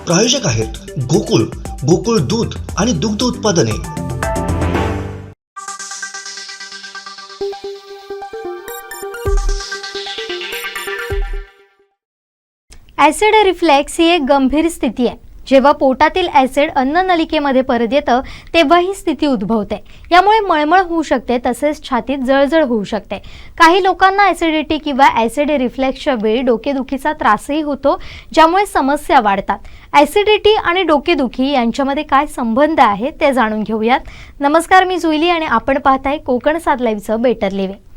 प्रायोजक आहेत गोकुळ, गोकुळ दूध आणि दुग्ध उत्पादने। ॲसिड रिफ्लेक्स ही एक गंभीर स्थिती आहे। जेव्हा पोटातील ॲसिड अन्ननलिकेमध्ये परत येतं तेव्हा ही स्थिती उद्भवते। यामुळे मळमळ होऊ शकते, तसेच छातीत जळजळ होऊ शकते। काही लोकांना ॲसिडिटी किंवा ॲसिड रिफ्लेक्सच्या वेळी डोकेदुखीचा त्रासही होतो, ज्यामुळे समस्या वाढतात। ॲसिडिटी आणि डोकेदुखी यांच्यामध्ये काय संबंध आहे ते जाणून घेऊयात। नमस्कार, मी जुईली आणि आपण पाहताय कोकण 7 लाईव्हचं बेटर लिव्हिंग।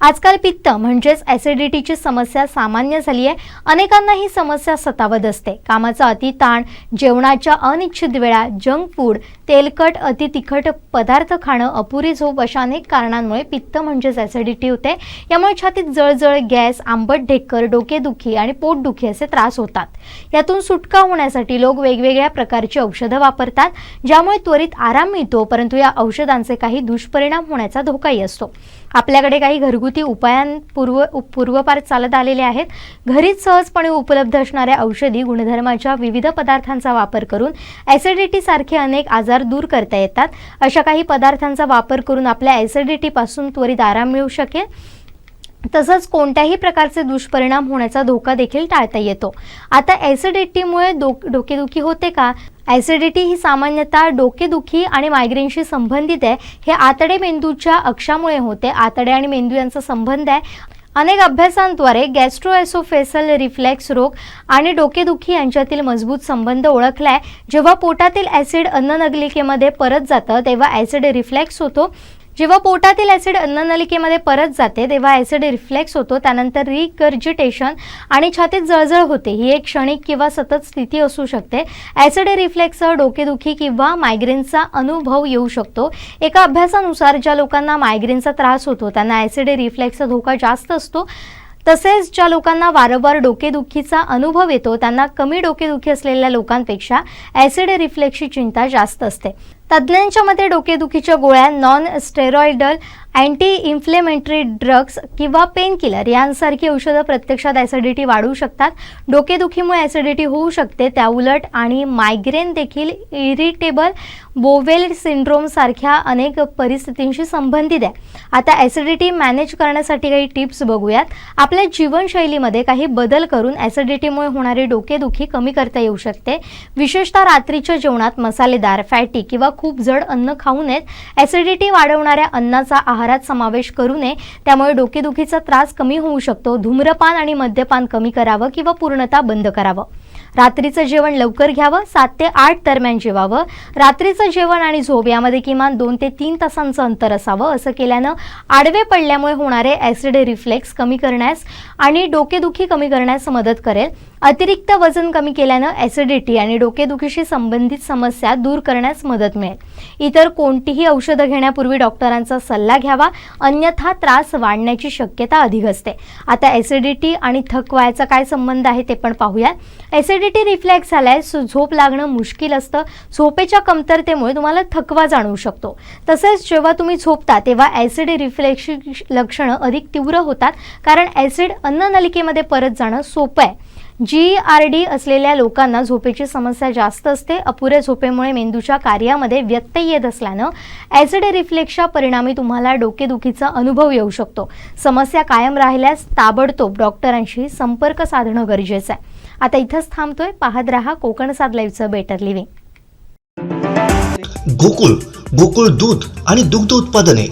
आजकाल पित्त म्हणजेच ॲसिडिटीची समस्या सामान्य झाली आहे। अनेकांना ही समस्या सतावत असते। कामाचा अतिताण, जेवणाच्या अनिश्चित वेळा, जंक फूड, तेलकट अति तिखट पदार्थ खाणं, अपुरी झोप अशा अनेक कारणांमुळे पित्त म्हणजेच ॲसिडिटी होते। यामुळे छातीत जळजळ, गॅस, आंबट ढेकर, डोकेदुखी आणि पोटदुखी असे त्रास होतात। यातून सुटका होण्यासाठी लोक वेगवेगळ्या प्रकारची औषधं वापरतात, ज्यामुळे त्वरित आराम मिळतो, परंतु या औषधांचे काही दुष्परिणाम होण्याचा धोकाही असतो। आपल्याकडे काही घरगुती पूर्वपार चालत आलेले आहेत। घरीच सहजपणे उपलब्ध असणाऱ्या औषधी गुणधर्माच्या विविध पदार्थांचा वापर करून ॲसिडिटी सारखे अनेक आजार दूर करता येतात। अशा काही पदार्थांचा वापर करून आपल्या ॲसिडिटी पासून त्वरित आराम मिळू शकेल, तसंच कोणत्याही प्रकारचे दुष्परिणाम होण्याचा धोका देखील टाळता येतो। आता ॲसिडिटीमुळे डोकेदुखी होते का? ॲसिडिटी ही सामान्यतः डोकेदुखी आणि मायग्रेनशी संबंधित आहे। हे आतडे मेंदूच्या अक्षामुळे होते। आतडे आणि मेंदू यांचा संबंध आहे। अनेक अभ्यासांद्वारे गॅस्ट्रोएसोफेसल रिफ्लेक्स रोग आणि डोकेदुखी यांच्यातील मजबूत संबंध ओळखलाय। जेव्हा पोटातील ॲसिड अन्ननलिकेमध्ये परत जातं तेव्हा ॲसिड रिफ्लेक्स होतो। जेव्हा पोटातील ॲसिड अन्ननलिकेमध्ये परत जाते तेव्हा ॲसिड रिफ्लेक्स होतो। त्यानंतर रिगर्जिटेशन आणि छातीत जळजळ होते। ही एक क्षणिक किंवा सतत स्थिती असू शकते। ॲसिड रिफ्लेक्ससह डोकेदुखी किंवा मायग्रेनचा अनुभव येऊ शकतो। एका अभ्यासानुसार ज्या लोकांना मायग्रेनचा त्रास होतो त्यांना ॲसिड रिफ्लेक्सचा धोका जास्त असतो, तसेच ज्या लोकांना वारंवार डोकेदुखीचा अनुभव येतो त्यांना कमी डोकेदुखी असलेल्या लोकांपेक्षा ॲसिड रिफ्लेक्सची चिंता जास्त असते। तज्ज्ञांच्या मते डोकेदुखीच्या गोळ्या, non steroidal anti inflammatory drugs किंवा पेन किलर यांसारखी औषधं प्रत्यक्षात ॲसिडिटी वाढवू शकतात। डोकेदुखीमुळे ॲसिडिटी होऊ शकते, त्याउलट आणि मायग्रेन देखील इरिटेबल बोवेल सिंड्रोम सारख्या अनेक परिस्थितींशी संबंधित आहे। आता ॲसिडिटी मॅनेज करण्यासाठी काही टिप्स बघूयात। आपल्या जीवनशैलीमध्ये काही बदल करून ॲसिडिटीमुळे होणारी डोकेदुखी कमी करता येऊ शकते। विशेषतः रात्रीच्या जेवणात मसालेदार, फॅटी किंवा खूप जड अन्न खाऊ नयेत। ॲसिडिटी वाढवणाऱ्या अन्नाचा आहारात समावेश करू नये, त्यामुळे डोकेदुखीचा त्रास कमी होऊ शकतो। धूम्रपान आणि मद्यपान कमी करावं किंवा पूर्णतः बंद करावं। रात्रीचं जेवण लवकर घ्यावं, 7 ते 8 दरम्यान जेवावं। रात्रीचं जेवण आणि झोप यामध्ये किमान 2 ते 3 तासांचं अंतर असावं। असं केल्यानं आडवे पडल्यामुळे होणारे ॲसिड रिफ्लेक्स कमी करण्यास आणि डोकेदुखी कमी करण्यास मदत करेल। अतिरिक्त वजन कमी केल्यानं ॲसिडिटी आणि डोकेदुखीशी संबंधित समस्या दूर करण्यास मदत मिळेल। इतर कोणतीही औषधं घेण्यापूर्वी डॉक्टरांचा सल्ला घ्यावा, अन्यथा त्रास वाढण्याची शक्यता अधिक असते। आता ॲसिडिटी आणि थकवाचा काय संबंध आहे ते पण पाहूया। ॲसिडिटी रिफ्लेक्स झाल्यास झोप लागणं मुश्किल असतं। झोपेच्या कमतरतेमुळे तुम्हाला थकवा जाणवू शकतो। तसेच जेव्हा तुम्ही झोपता तेव्हा ॲसिड रिफ्लेक्सची लक्षणं अधिक तीव्र होतात, कारण ॲसिड अन्ननलिकेमध्ये परत जाणं सोपं आहे। GERD असलेल्या लोकांना झोपेची समस्या जास्त असते। अपुऱ्या झोपेमुळे मेंदूच्या कार्यामध्ये व्यत्यय येत असल्यानं ॲसिड रिफ्लेक्सच्या परिणामी तुम्हाला डोकेदुखीचा अनुभव येऊ शकतो। समस्या कायम राहिल्यास ताबडतोब डॉक्टरांशी संपर्क साधणं गरजेचं आहे। आता इथंच थांबतोय। पाहत रहा कोकण 7 लाईव्हचं बेटर लिव्हिंग। गोकुळ, गोकुळ दूध आणि दुग्ध उत्पादने।